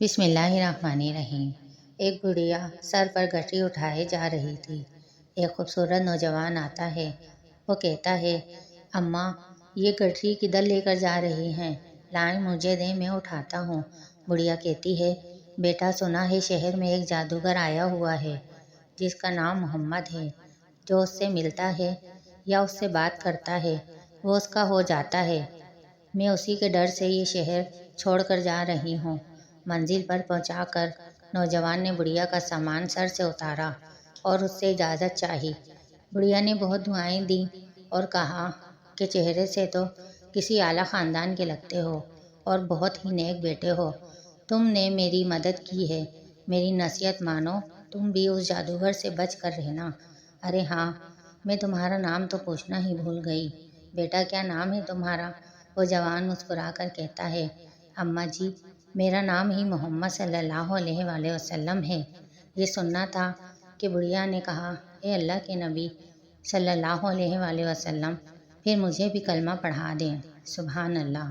بسم اللہ الرحمن الرحیم۔ ایک بڑھیا سر پر گٹھی اٹھائے جا رہی تھی۔ ایک خوبصورت نوجوان آتا ہے۔ وہ کہتا ہے، اماں یہ گٹھی کدھر لے کر جا رہی ہیں؟ لائیں مجھے دیں، میں اٹھاتا ہوں۔ بڑھیا کہتی ہے، بیٹا سنا ہے شہر میں ایک جادوگر آیا ہوا ہے جس کا نام محمد ہے۔ جو اس سے ملتا ہے یا اس سے بات کرتا ہے وہ اس کا ہو جاتا ہے۔ میں اسی کے ڈر سے یہ شہر چھوڑ کر جا رہی ہوں۔ منزل پر پہنچا کر نوجوان نے بڑھیا کا سامان سر سے اتارا اور اس سے اجازت چاہی۔ بڑھیا نے بہت دعائیں دیں اور کہا کہ چہرے سے تو کسی اعلیٰ خاندان کے لگتے ہو اور بہت ہی نیک بیٹے ہو۔ تم نے میری مدد کی ہے، میری نصیحت مانو، تم بھی اس جادوگر سے بچ کر رہنا۔ ارے ہاں، میں تمہارا نام تو پوچھنا ہی بھول گئی۔ بیٹا کیا نام ہے تمہارا؟ وہ جوان مسکرا کر کہتا ہے، اماں جی میرا نام ہی محمد صلی اللہ علیہ وآلہ وسلم ہے۔ یہ سننا تھا کہ بڑھیا نے کہا، اے اللہ کے نبی صلی اللہ علیہ وآلہ وسلم، پھر مجھے بھی کلمہ پڑھا دیں۔ سبحان اللہ۔